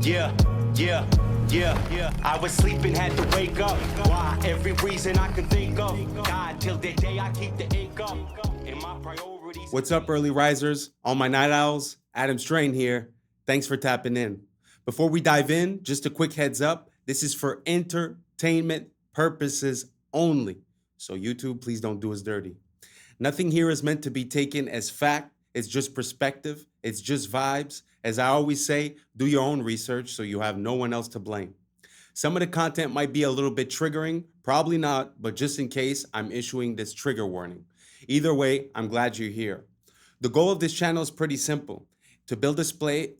Yeah, yeah, yeah, yeah. I was sleeping, had to wake up. Why? Every reason I can think of. God, till the day I keep the ink up. And my priorities. What's up, early risers? All my night owls, Adam Strain here. Thanks for tapping in. Before we dive in, just a quick heads up. This is for entertainment purposes only. So YouTube, please don't do us dirty. Nothing here is meant to be taken as fact. It's just perspective. It's just vibes. As I always say, do your own research so you have no one else to blame. Some of the content might be a little bit triggering, probably not, but just in case, I'm issuing this trigger warning. Either way, I'm glad you're here. The goal of this channel is pretty simple: to build a space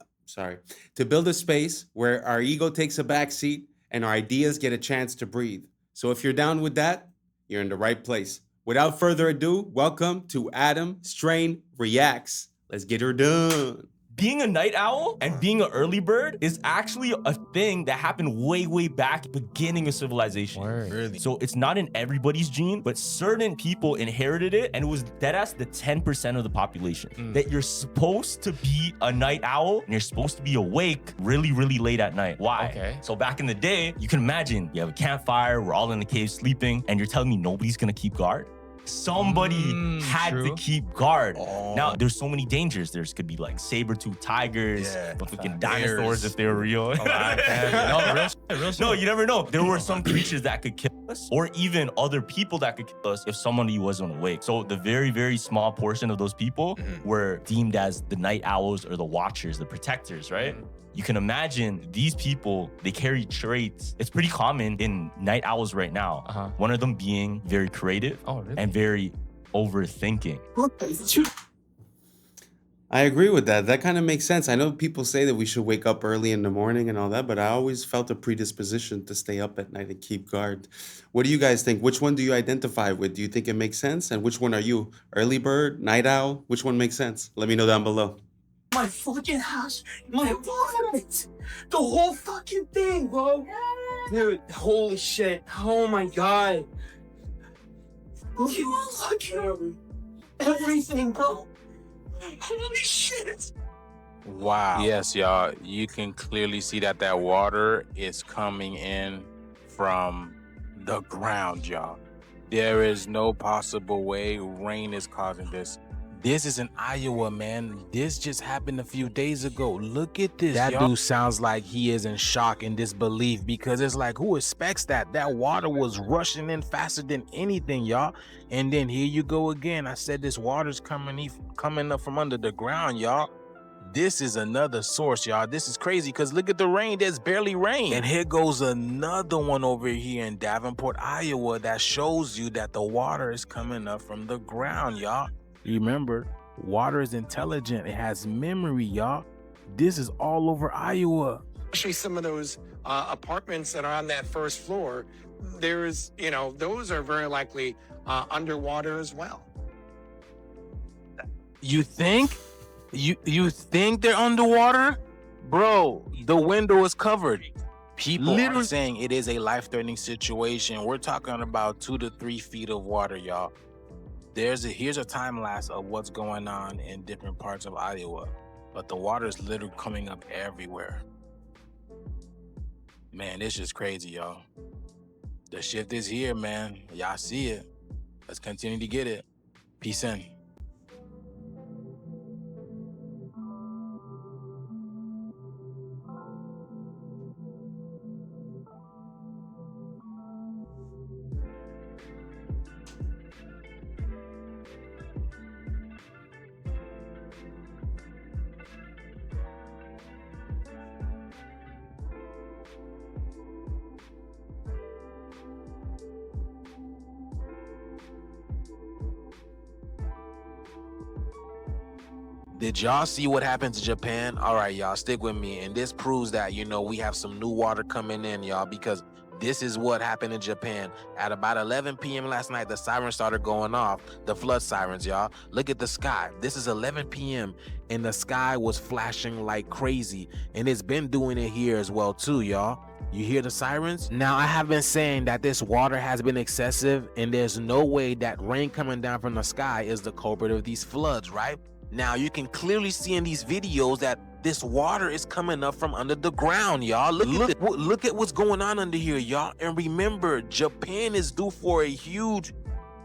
where our ego takes a backseat and our ideas get a chance to breathe. So if you're down with that, you're in the right place. Without further ado, welcome to Adam Strain Reacts. Let's get her done. Being a night owl and being an early bird is actually a thing that happened way back beginning of civilization. Really? So it's not in everybody's gene, but certain people inherited it, and it was deadass the 10% of the population. That you're supposed to be a night owl and you're supposed to be awake really late at night. Why? Okay. So back in the day, you can imagine you have a campfire, we're all in the cave sleeping, and you're telling me nobody's gonna keep guard? Somebody had to keep guard. Now, there's so many dangers. There's could be like saber-toothed tigers, fucking dinosaurs if they were real. No, you never know. There were some creatures that could kill us, or even other people that could kill us if somebody wasn't awake. So the very small portion of those people were deemed as the night owls or the watchers, the protectors, right? You can imagine these people, they carry traits. It's pretty common in night owls right now. One of them being very creative and very overthinking. I agree with that. That kind of makes sense. I know people say that we should wake up early in the morning and all that, but I always felt a predisposition to stay up at night and keep guard. What do you guys think? Which one do you identify with? Do you think it makes sense? And which one are you? Early bird, night owl? Which one makes sense? Let me know down below. My fucking house, my apartment, the whole fucking thing, bro. Dude, holy shit. Oh my god. You look at everything, bro. Holy shit. Wow. Yes, y'all. You can clearly see that water is coming in from the ground, y'all. There is no possible way rain is causing this. This is in Iowa, man. This just happened a few days ago. Look at this. That dude sounds like he is in shock and disbelief, because it's like, who expects that? That water was rushing in faster than anything, y'all. And then here you go again. I said this water's coming up from under the ground, y'all. This is another source, y'all. This is crazy, because look at the rain. There's barely rain. And here goes another one over here in Davenport, Iowa, that shows you that the water is coming up from the ground, y'all. Remember, water is intelligent. It has memory, y'all. This is all over Iowa. Especially some of those apartments that are on that first floor, there's, those are very likely underwater as well. You think? You think they're underwater? Bro, the window is covered. People are saying it is a life-threatening situation. We're talking about 2 to 3 feet of water, y'all. Here's a time lapse of what's going on in different parts of Iowa, but the water is literally coming up everywhere. Man, this is crazy, y'all. The shift is here, man. Y'all see it. Let's continue to get it. Peace in. Did y'all see what happened to Japan? All right, y'all, stick with me. And this proves that, we have some new water coming in, y'all, because this is what happened in Japan. At about 11 p.m. last night, the sirens started going off, the flood sirens, y'all. Look at the sky. This is 11 p.m. and the sky was flashing like crazy. And it's been doing it here as well, too, y'all. You hear the sirens? Now, I have been saying that this water has been excessive, and there's no way that rain coming down from the sky is the culprit of these floods, right? Now, you can clearly see in these videos that This water is coming up from under the ground, y'all. Look at what's going on under here, y'all. And remember, Japan is due for a huge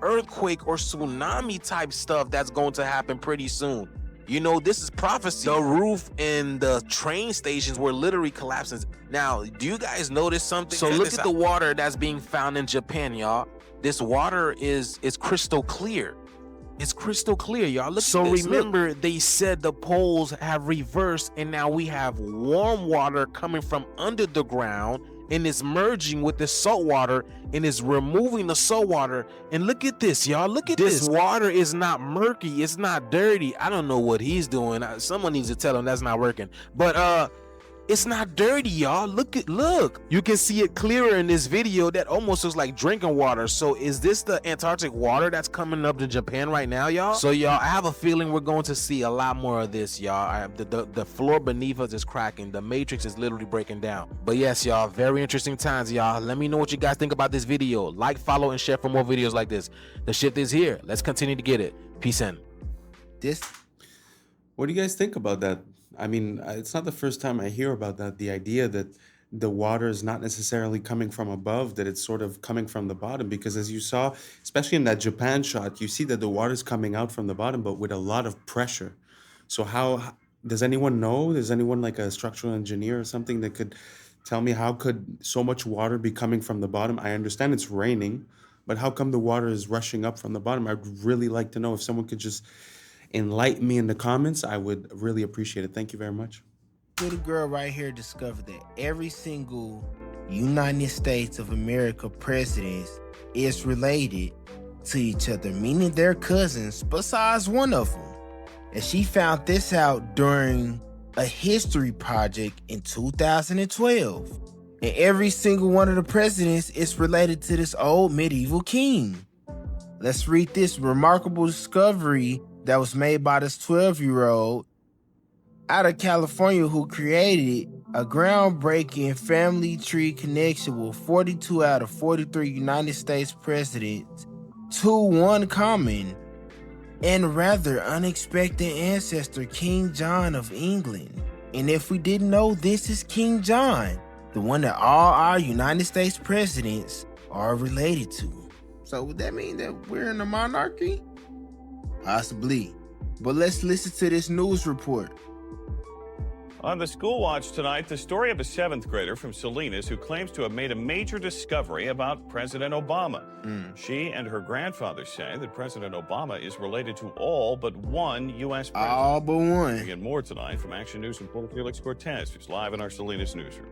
earthquake or tsunami type stuff that's going to happen pretty soon. You know, this is prophecy. The roof and the train stations were literally collapsing. Now, do you guys notice something? So look at the water that's being found in Japan, y'all. This water is crystal clear. It's crystal clear, y'all. Look at this. Remember, they said the poles have reversed, and now we have warm water coming from under the ground, and it's merging with the salt water, and it's removing the salt water. And look at this, y'all. Look at this. This water is not murky. It's not dirty. I don't know what he's doing. Someone needs to tell him that's not working. But it's not dirty, y'all. Look. You can see it clearer in this video. That almost looks like drinking water. So is this the Antarctic water that's coming up to Japan right now, y'all? So y'all, I have a feeling we're going to see a lot more of this, y'all. The floor beneath us is cracking. The matrix is literally breaking down. But yes, y'all, very interesting times, y'all. Let me know what you guys think about this video. Like, follow, and share for more videos like this. The shift is here. Let's continue to get it. Peace in. What do you guys think about that? I mean, it's not the first time I hear about that. The idea that the water is not necessarily coming from above, that it's sort of coming from the bottom. Because as you saw, especially in that Japan shot, you see that the water's coming out from the bottom, but with a lot of pressure. So how does anyone know? Is anyone like a structural engineer or something that could tell me how could so much water be coming from the bottom? I understand it's raining, but how come the water is rushing up from the bottom? I'd really like to know. If someone could just enlighten me in the comments, I would really appreciate it. Thank you very much. Little girl right here discovered that every single United States of America presidents is related to each other, meaning they're cousins besides one of them. And she found this out during a history project in 2012. And every single one of the presidents is related to this old medieval king. Let's read this remarkable discovery that was made by this 12-year-old out of California who created a groundbreaking family tree connection with 42 out of 43 United States presidents to one common and rather unexpected ancestor, King John of England. And if we didn't know, this is King John, the one that all our United States presidents are related to. So would that mean that we're in a monarchy? Possibly. But let's listen to this news report. On the School Watch tonight, the story of a 7th grader from Salinas who claims to have made a major discovery about President Obama. She and her grandfather say that President Obama is related to all but one U.S. president. All but one. We get more tonight from Action News reporter Felix Cortez, who's live in our Salinas newsroom.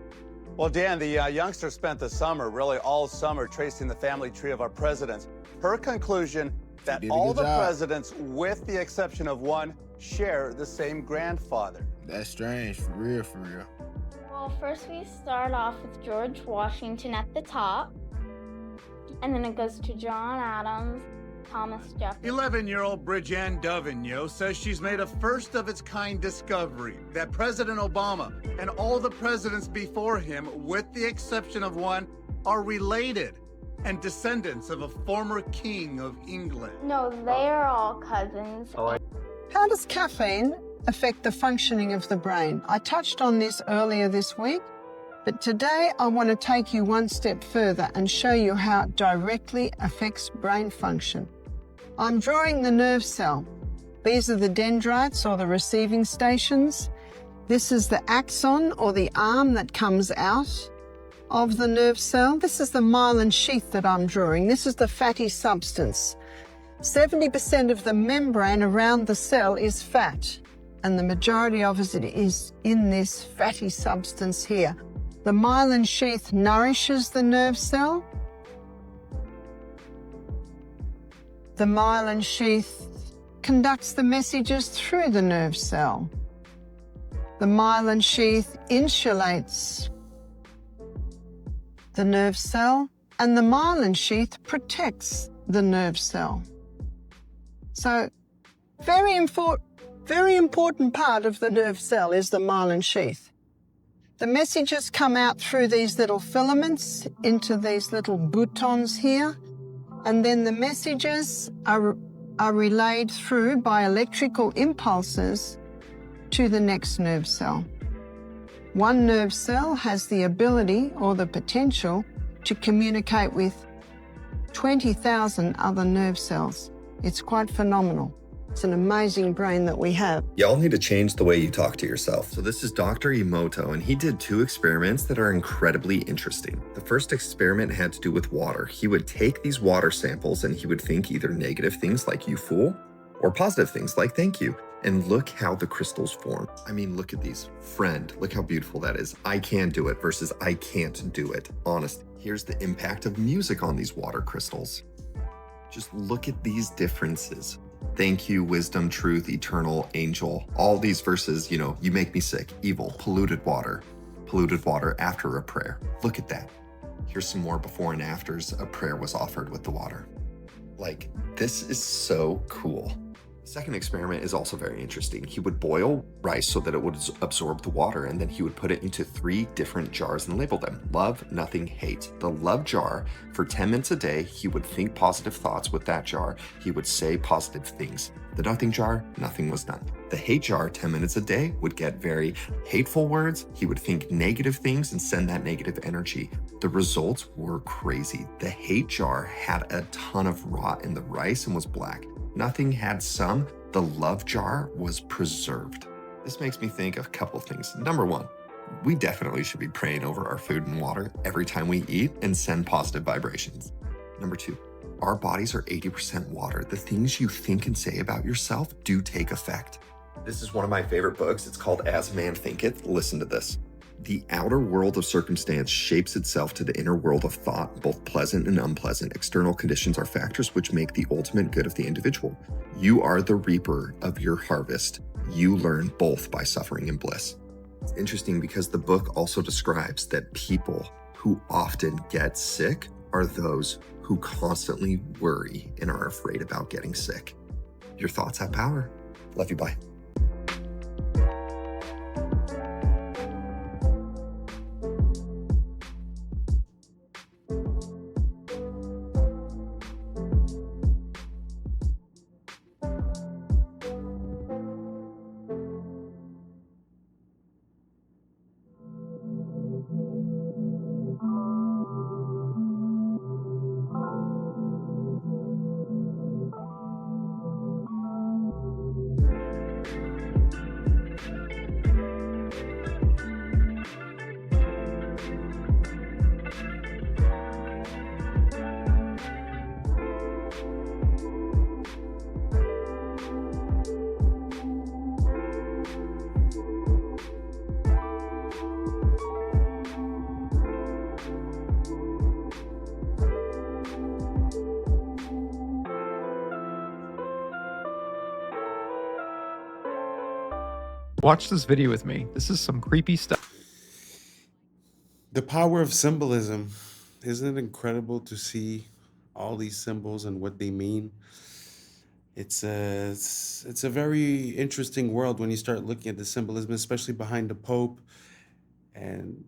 Well, Dan, the youngster spent the summer, really all summer, tracing the family tree of our presidents. Her conclusion that all the presidents, with the exception of one, share the same grandfather. That's strange, for real, for real. Well, first we start off with George Washington at the top, and then it goes to John Adams, Thomas Jefferson. 11-year-old Bridget Dovigneau says she's made a first-of-its-kind discovery that President Obama and all the presidents before him, with the exception of one, are related and descendants of a former king of England. No, they are all cousins. How does caffeine affect the functioning of the brain? I touched on this earlier this week, but today I want to take you one step further and show you how it directly affects brain function. I'm drawing the nerve cell. These are the dendrites, or the receiving stations. This is the axon, or the arm that comes out of the nerve cell. This is the myelin sheath that I'm drawing. This is the fatty substance. 70% of the membrane around the cell is fat, and the majority of it is in this fatty substance here. The myelin sheath nourishes the nerve cell. The myelin sheath conducts the messages through the nerve cell. The myelin sheath insulates the nerve cell, and the myelin sheath protects the nerve cell. So, very important part of the nerve cell is the myelin sheath. The messages come out through these little filaments into these little boutons here, and then the messages are relayed through by electrical impulses to the next nerve cell. One nerve cell has the ability or the potential to communicate with 20,000 other nerve cells. It's quite phenomenal. It's an amazing brain that we have. Y'all need to change the way you talk to yourself. So this is Dr. Emoto, and he did 2 experiments that are incredibly interesting. The first experiment had to do with water. He would take these water samples and he would think either negative things like "you fool" or positive things like "thank you." And look how the crystals form. I mean, look at these. Friend, look how beautiful that is. I can do it versus I can't do it. Honest. Here's the impact of music on these water crystals. Just look at these differences. Thank you, wisdom, truth, eternal, angel. All these verses, you know, you make me sick, evil, polluted water after a prayer. Look at that. Here's some more before and afters. A prayer was offered with the water. Like, this is so cool. The second experiment is also very interesting. He would boil rice so that it would absorb the water, and then he would put it into 3 different jars and label them. Love, nothing, hate. The love jar, for 10 minutes a day, he would think positive thoughts with that jar. He would say positive things. The nothing jar, nothing was done. The hate jar, 10 minutes a day, would get very hateful words. He would think negative things and send that negative energy. The results were crazy. The hate jar had a ton of rot in the rice and was black. Nothing had some. The love jar was preserved. This makes me think of a couple of things. Number 1, we definitely should be praying over our food and water every time we eat and send positive vibrations. Number 2, our bodies are 80% water. The things you think and say about yourself do take effect. This is one of my favorite books. It's called As Man Thinketh. Listen to this. The outer world of circumstance shapes itself to the inner world of thought, both pleasant and unpleasant. External conditions are factors which make the ultimate good of the individual. You are the reaper of your harvest. You learn both by suffering and bliss. It's interesting because the book also describes that people who often get sick are those who constantly worry and are afraid about getting sick. Your thoughts have power. Love you, bye. Watch this video with me. This is some creepy stuff. The power of symbolism. Isn't it incredible to see all these symbols and what they mean? It's a very interesting world when you start looking at the symbolism, especially behind the Pope. And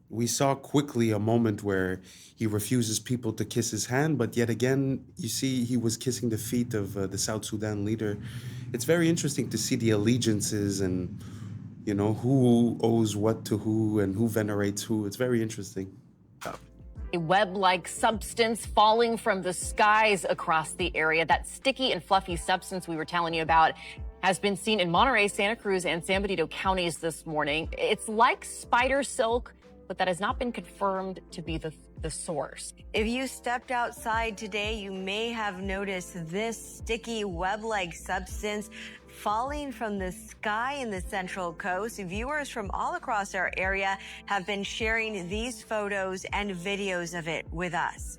we saw quickly a moment where he refuses people to kiss his hand, but yet again, you see he was kissing the feet of the South Sudan leader. It's very interesting to see the allegiances and, you know, who owes what to who and who venerates who. It's very interesting. A web-like substance falling from the skies across the area. That sticky and fluffy substance we were telling you about has been seen in Monterey, Santa Cruz, and San Benito counties this morning. It's like spider silk, but that has not been confirmed to be the source. If you stepped outside today, you may have noticed this sticky web-like substance falling from the sky in the Central Coast. Viewers from all across our area have been sharing these photos and videos of it with us.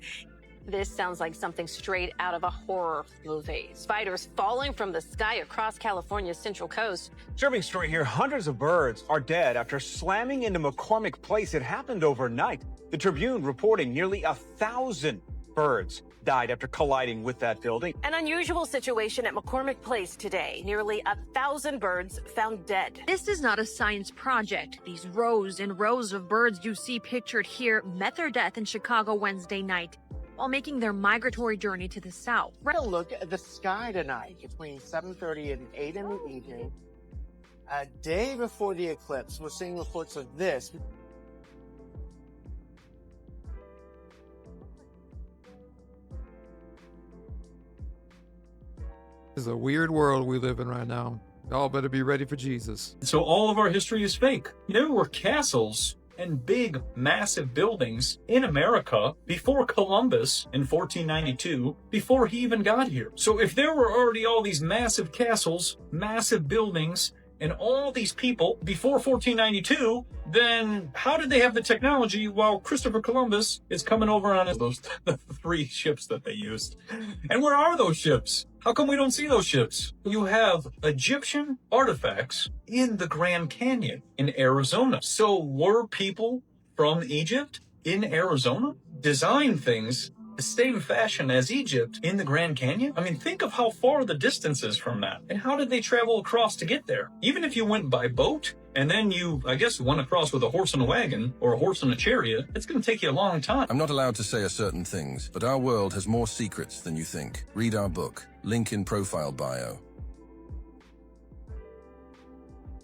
This sounds like something straight out of a horror movie. Spiders falling from the sky across California's Central Coast. Disturbing story here. Hundreds of birds are dead after slamming into McCormick Place. It happened overnight. The Tribune reporting nearly 1,000 birds died after colliding with that building. An unusual situation at McCormick Place today. Nearly 1,000 birds found dead. This is not a science project. These rows and rows of birds you see pictured here met their death in Chicago Wednesday night while making their migratory journey to the south. We're going to look at the sky tonight between 7:30 and 8 in the evening. A day before the eclipse, we're seeing reports of this. This is a weird world we live in right now. Y'all better be ready for Jesus. So all of our history is fake. There were castles and big, massive buildings in America before Columbus in 1492, before he even got here. So if there were already all these massive castles, massive buildings, and all these people before 1492, then how did they have the technology while Christopher Columbus is coming over on those the 3 ships that they used? And where are those ships? How come we don't see those ships? You have Egyptian artifacts in the Grand Canyon in Arizona. So were people from Egypt in Arizona design things the same fashion as Egypt in the Grand Canyon? I mean, think of how far the distance is from that. And how did they travel across to get there? Even if you went by boat, and then you, I guess, went across with a horse and a wagon, or a horse and a chariot, it's going to take you a long time. I'm not allowed to say certain things, but our world has more secrets than you think. Read our book. Link in profile bio.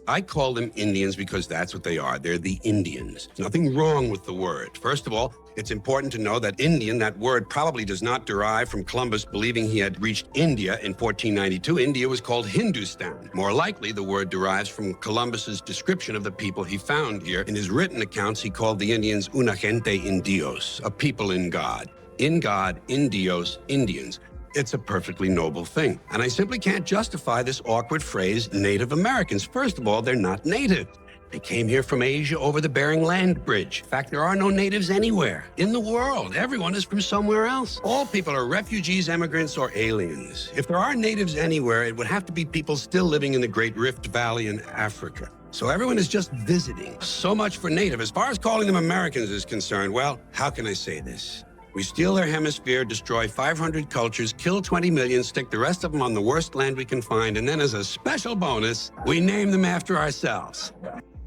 I call them Indians because that's what they are. They're the Indians. Nothing wrong with the word. First of all, it's important to know that Indian, that word probably does not derive from Columbus believing he had reached India in 1492. India was called Hindustan. More likely, the word derives from Columbus's description of the people he found here. In his written accounts, he called the Indians una gente in Dios, a people in God. In God, in Dios, Indians. It's a perfectly noble thing. And I simply can't justify this awkward phrase, Native Americans. First of all, they're not native. They came here from Asia over the Bering Land Bridge. In fact, there are no natives anywhere in the world. Everyone is from somewhere else. All people are refugees, immigrants, or aliens. If there are natives anywhere, it would have to be people still living in the Great Rift Valley in Africa. So everyone is just visiting. So much for native. As far as calling them Americans is concerned, well, how can I say this? We steal their hemisphere, destroy 500 cultures, kill 20 million, stick the rest of them on the worst land we can find, and then as a special bonus, we name them after ourselves.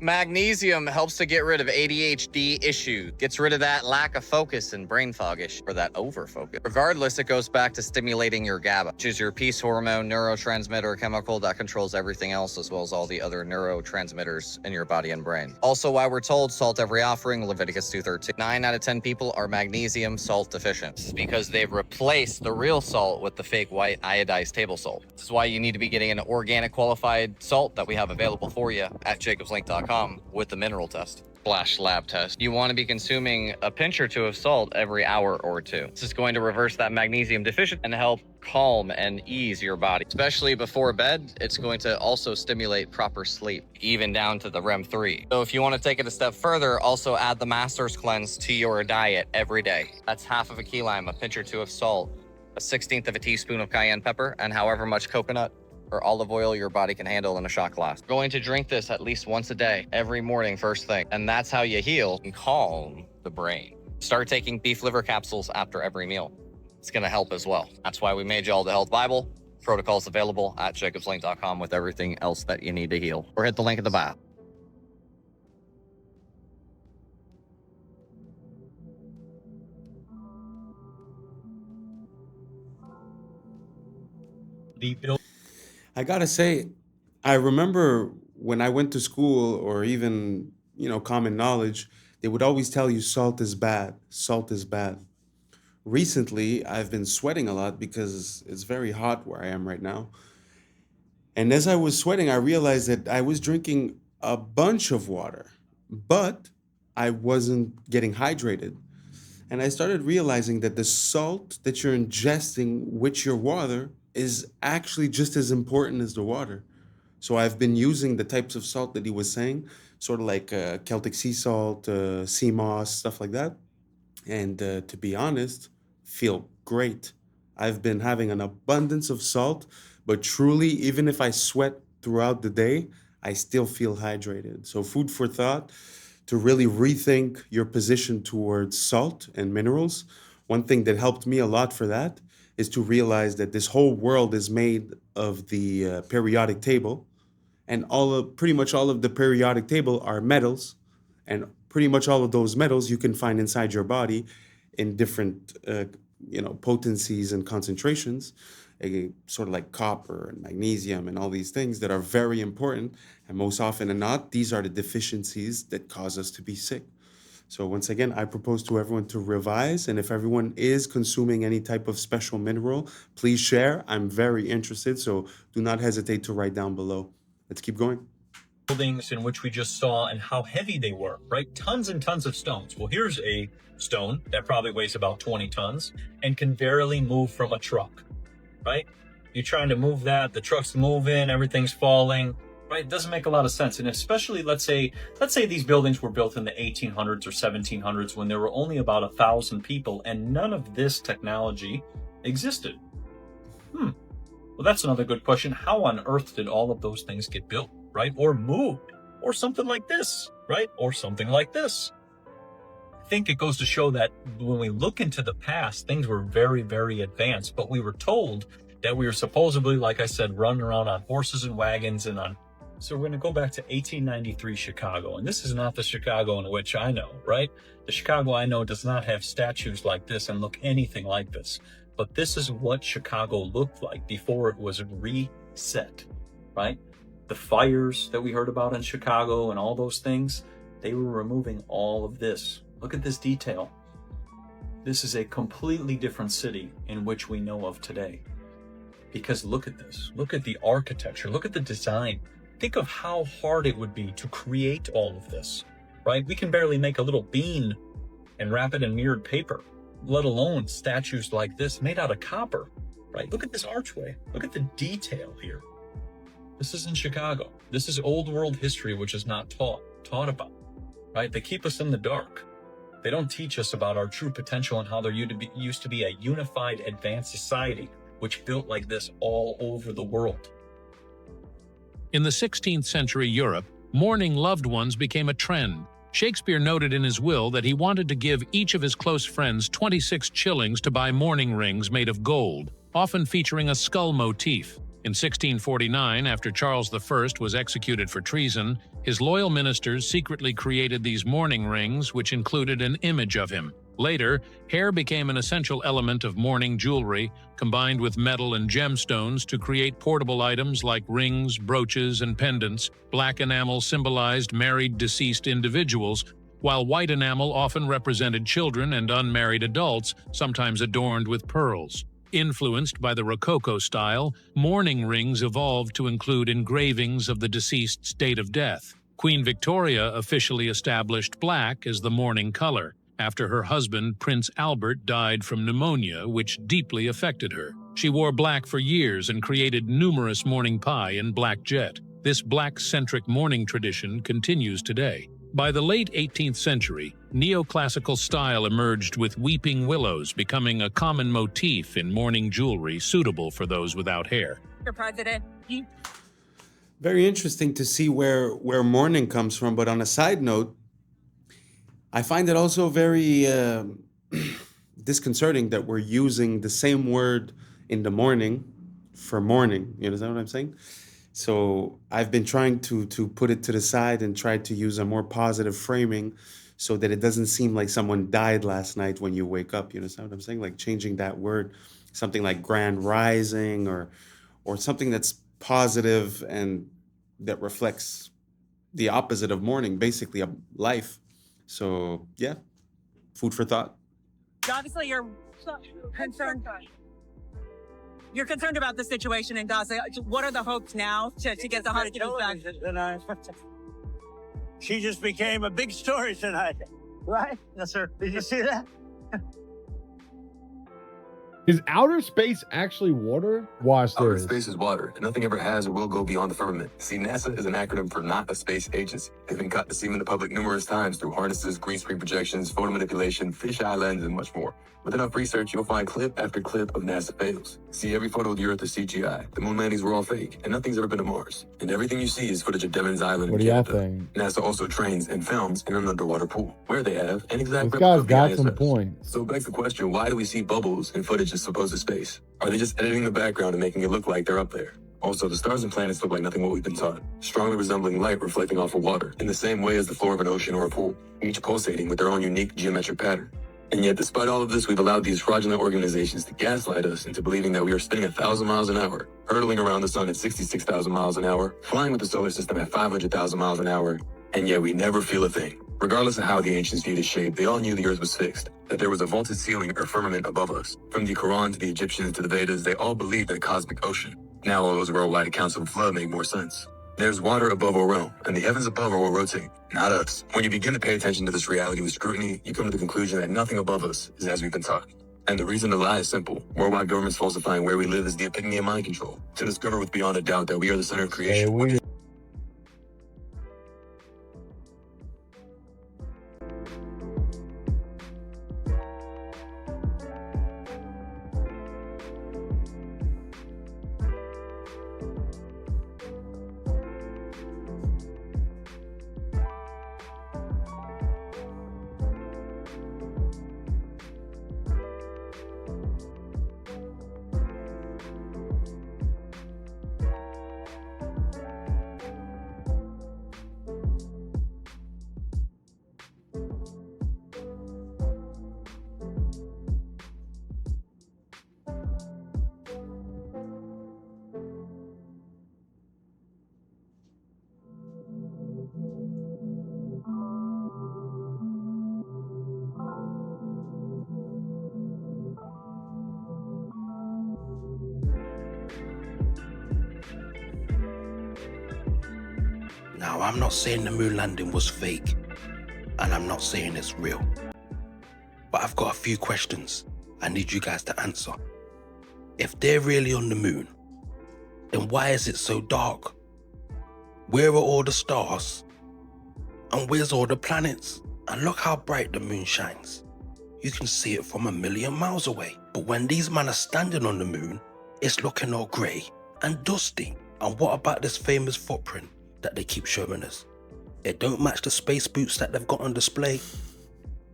Magnesium helps to get rid of ADHD issues, gets rid of that lack of focus and brain fog issue, or that overfocus. Regardless, it goes back to stimulating your GABA, which is your peace hormone, neurotransmitter chemical that controls everything else, as well as all the other neurotransmitters in your body and brain. Also, why we're told salt every offering, Leviticus 2:13. 9 out of 10 people are magnesium salt deficient. It's because they've replaced the real salt with the fake white iodized table salt. This is why you need to be getting an organic qualified salt that we have available for you at jacobslink.com. With the mineral test / lab test. You want to be consuming a pinch or 2 of salt every hour or 2. This is going to reverse that magnesium deficiency and help calm and ease your body. Especially before bed, it's going to also stimulate proper sleep, even down to the REM 3. So if you want to take it a step further, also add the Master's Cleanse to your diet every day. That's half of a key lime, a pinch or 2 of salt, a 1/16 of a teaspoon of cayenne pepper, and however much coconut or olive oil your body can handle in a shot glass. Going to drink this at least once a day, every morning, first thing. And that's how you heal and calm the brain. Start taking beef liver capsules after every meal. It's gonna help as well. That's why we made y'all the Health Bible. Protocols available at jacobslink.com with everything else that you need to heal. Or hit the link in the bio. I gotta say, I remember when I went to school, or even, common knowledge, they would always tell you salt is bad. Salt is bad. Recently, I've been sweating a lot because it's very hot where I am right now. And as I was sweating, I realized that I was drinking a bunch of water, but I wasn't getting hydrated. And I started realizing that the salt that you're ingesting with your water is actually just as important as the water. So I've been using the types of salt that he was saying, sort of like Celtic sea salt, sea moss, stuff like that. And to be honest, feel great. I've been having an abundance of salt, but truly, even if I sweat throughout the day, I still feel hydrated. So food for thought to really rethink your position towards salt and minerals. One thing that helped me a lot for that is to realize that this whole world is made of the periodic table, and pretty much all of the periodic table are metals, and pretty much all of those metals you can find inside your body in different potencies and concentrations. sort of like copper and magnesium and all these things that are very important. And most often than not, these are the deficiencies that cause us to be sick. So once again, I propose to everyone to revise. And if everyone is consuming any type of special mineral, please share. I'm very interested. So do not hesitate to write down below. Let's keep going. Buildings in which we just saw and how heavy they were, right? Tons and tons of stones. Well, here's a stone that probably weighs about 20 tons and can barely move from a truck, right? You're trying to move that, the truck's moving, everything's falling, right? It doesn't make a lot of sense. And especially, let's say these buildings were built in the 1800s or 1700s when there were only about 1,000 people and none of this technology existed. Well, that's another good question. How on earth did all of those things get built, right? Or moved, or something like this, right? Or something like this. I think it goes to show that when we look into the past, things were very, very advanced, but we were told that we were supposedly, like I said, running around on horses and wagons and on. So we're going to go back to 1893 Chicago, and this is not the Chicago in which I know, right? The Chicago I know does not have statues like this and look anything like this, but this is what Chicago looked like before it was reset, right? The fires that we heard about in Chicago and all those things, they were removing all of this. Look at this detail. This is a completely different city in which we know of today. Because look at this. Look at the architecture. Look at the design. Think of how hard it would be to create all of this, right? We can barely make a little bean and wrap it in mirrored paper, let alone statues like this made out of copper, right? Look at this archway. Look at the detail here. This is in Chicago. This is old world history, which is not taught about, right? They keep us in the dark. They don't teach us about our true potential and how there used to be a unified, advanced society, which built like this all over the world. In the 16th century Europe, mourning loved ones became a trend. Shakespeare noted in his will that he wanted to give each of his close friends 26 shillings to buy mourning rings made of gold, often featuring a skull motif. In 1649, after Charles I was executed for treason, his loyal ministers secretly created these mourning rings, which included an image of him. Later, hair became an essential element of mourning jewelry, combined with metal and gemstones to create portable items like rings, brooches, and pendants. Black enamel symbolized married deceased individuals, while white enamel often represented children and unmarried adults, sometimes adorned with pearls. Influenced by the Rococo style, mourning rings evolved to include engravings of the deceased's date of death. Queen Victoria officially established black as the mourning color, after her husband, Prince Albert, died from pneumonia, which deeply affected her. She wore black for years and created numerous mourning pie in black jet. This black-centric mourning tradition continues today. By the late 18th century, neoclassical style emerged with weeping willows becoming a common motif in mourning jewelry suitable for those without hair. Mr. President. Very interesting to see where mourning comes from, but on a side note, I find it also very disconcerting that we're using the same word in the morning for mourning. You understand what I'm saying? So I've been trying to put it to the side and try to use a more positive framing so that it doesn't seem like someone died last night when you wake up. You understand what I'm saying? Like changing that word, something like grand rising or something that's positive and that reflects the opposite of mourning, basically a life. So yeah, food for thought. Obviously, you're concerned. You're concerned about the situation in Gaza. What are the hopes now to get the hostages back? She just became a big story tonight, right? Yes, sir. Did you see that? Is outer space actually water? Watch Outer this. space is water, and nothing ever has or will go beyond the firmament. See, NASA is an acronym for not a space agency. They've been caught deceiving the public numerous times through harnesses, green screen projections, photo manipulation, fisheye lens, and much more. With enough research, you'll find clip after clip of NASA fails. See, every photo of the Earth is CGI. The moon landings were all fake, and nothing's ever been to Mars. And everything you see is footage of Devon's Island What in do y'all Canada. think? NASA also trains and films in an underwater pool, where they have an exact This replica guy's of the got some ISS. points. So it begs the question, why do we see bubbles in footage of supposed space? Are they just editing the background and making it look like they're up there? Also, the stars and planets look like nothing what we've been taught, strongly resembling light reflecting off of water, in the same way as the floor of an ocean or a pool, each pulsating with their own unique geometric pattern. And yet, despite all of this, we've allowed these fraudulent organizations to gaslight us into believing that we are spinning 1,000 miles an hour, hurtling around the sun at 66,000 miles an hour, flying with the solar system at 500,000 miles an hour, and yet we never feel a thing. Regardless of how the ancients viewed its shape, they all knew the earth was fixed, that there was a vaulted ceiling or firmament above us. From the Quran to the Egyptians to the Vedas, they all believed in a cosmic ocean. Now all those worldwide accounts of flood make more sense. There's water above our realm, and the heavens above are what rotate, not us. When you begin to pay attention to this reality with scrutiny, you come to the conclusion that nothing above us is as we've been taught. And the reason to lie is simple. Worldwide governments falsifying where we live is the epitome of mind control. To discover with beyond a doubt that we are the center of creation. Now, I'm not saying the moon landing was fake, and I'm not saying it's real. But I've got a few questions I need you guys to answer. If they're really on the moon, then why is it so dark? Where are all the stars? And where's all the planets? And look how bright the moon shines. You can see it from 1,000,000 miles away. But when these men are standing on the moon, it's looking all grey and dusty. And what about this famous footprint that they keep showing us? It don't match the space boots that they've got on display.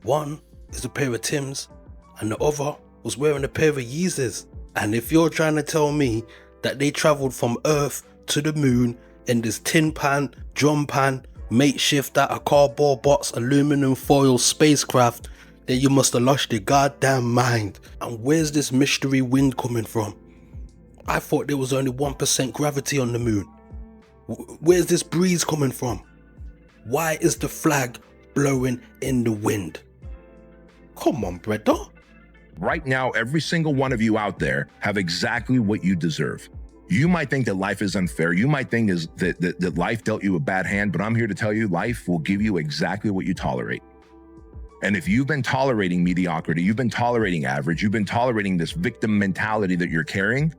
One is a pair of Tims, and the other was wearing a pair of Yeezys. And if you're trying to tell me that they travelled from Earth to the moon in this tin pan, drum pan, makeshift out of cardboard box, aluminum foil spacecraft, then you must have lost your goddamn mind. And where's this mystery wind coming from? I thought there was only 1% gravity on the moon. Where's this breeze coming from? Why is the flag blowing in the wind? Come on, brother. Right now, every single one of you out there have exactly what you deserve. You might think that life is unfair. You might think that life dealt you a bad hand, but I'm here to tell you life will give you exactly what you tolerate. And if you've been tolerating mediocrity, you've been tolerating average, you've been tolerating this victim mentality that you're carrying,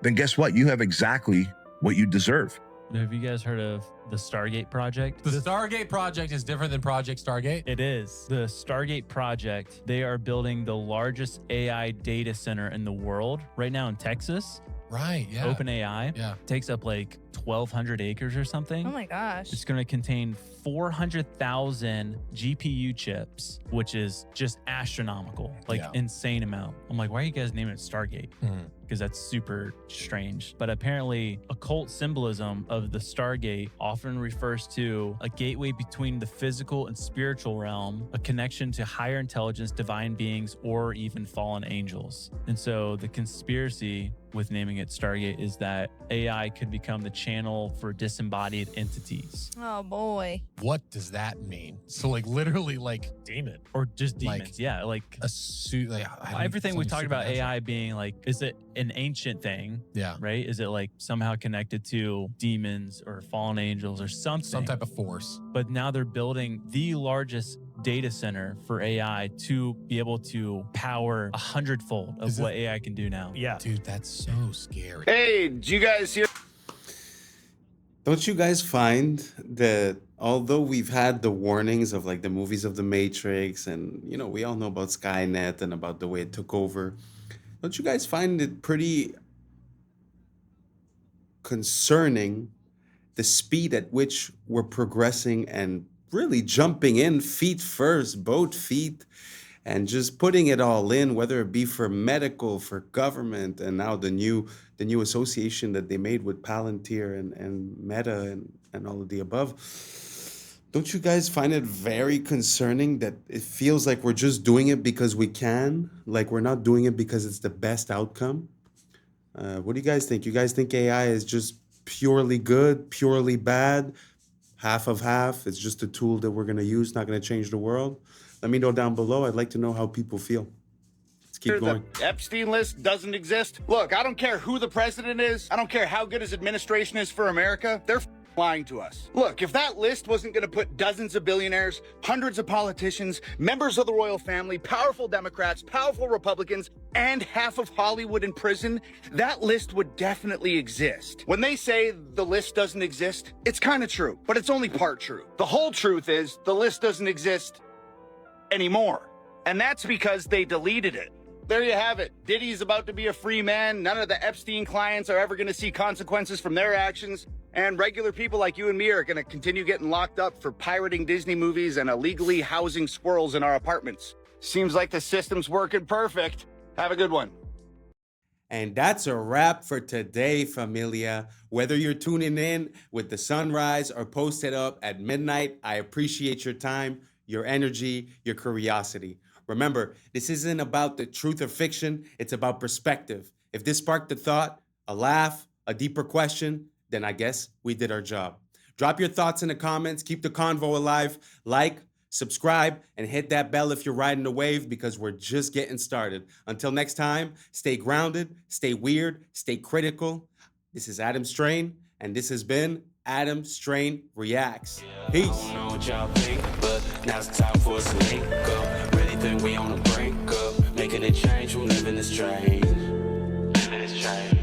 then guess what? You have exactly what you deserve. Have you guys heard of the Stargate project? The Stargate project is different than Project Stargate? It is. The Stargate project, they are building the largest AI data center in the world right now in Texas. Right, yeah. OpenAI. Yeah. Takes up like 1,200 acres or something. Oh my gosh. It's going to contain 400,000 GPU chips, which is just astronomical, like insane amount. I'm like, why are you guys naming it Stargate? Because that's super strange. But apparently, occult symbolism of the Stargate often refers to a gateway between the physical and spiritual realm, a connection to higher intelligence, divine beings, or even fallen angels. And so the conspiracy with naming it Stargate is that AI could become the channel for disembodied entities. Oh boy. What does that mean? So like literally like demon. Or just demons, yeah. Like a suit, like everything we've talked about AI being like, is it an ancient thing? Yeah. Right? Is it like somehow connected to demons or fallen angels or something? Some type of force. But now they're building the largest data center for AI to be able to power 100-fold of what AI can do now. Yeah. Dude, that's so scary. Hey, did you guys hear? Don't you guys find that although we've had the warnings of like the movies of the Matrix and, you know, we all know about Skynet and about the way it took over, don't you guys find it pretty concerning the speed at which we're progressing and really jumping in feet first, both feet, and just putting it all in, whether it be for medical, for government, and now the new association that they made with Palantir and Meta and all of the above. Don't you guys find it very concerning that it feels like we're just doing it because we can? Like we're not doing it because it's the best outcome? What do you guys think? You guys think AI is just purely good, purely bad, half of half? It's just a tool that we're going to use, not going to change the world? Let me know down below. I'd like to know how people feel. Let's keep going. The Epstein list doesn't exist. Look, I don't care who the president is. I don't care how good his administration is for America. They're lying to us. Look, if that list wasn't going to put dozens of billionaires, hundreds of politicians, members of the royal family, powerful Democrats, powerful Republicans, and half of Hollywood in prison, that list would definitely exist. When they say the list doesn't exist, it's kind of true, but it's only part true. The whole truth is the list doesn't exist anymore. And that's because they deleted it. There you have it. Diddy's about to be a free man. None of the Epstein clients are ever going to see consequences from their actions. And regular people like you and me are going to continue getting locked up for pirating Disney movies and illegally housing squirrels in our apartments. Seems like the system's working perfect. Have a good one. And that's a wrap for today, familia. Whether you're tuning in with the sunrise or posted up at midnight, I appreciate your time, your energy, your curiosity. Remember, this isn't about the truth or fiction, it's about perspective. If this sparked a thought, a laugh, a deeper question, then I guess we did our job. Drop your thoughts in the comments, keep the convo alive, like, subscribe, and hit that bell if you're riding the wave because we're just getting started. Until next time, stay grounded, stay weird, stay critical. This is Adam Strain, and this has been Adam Strain Reacts. Peace. I don't know what y'all think, but now's the time for us to link up. Really think we on the brink up, making a change from living this strange. Living this strange.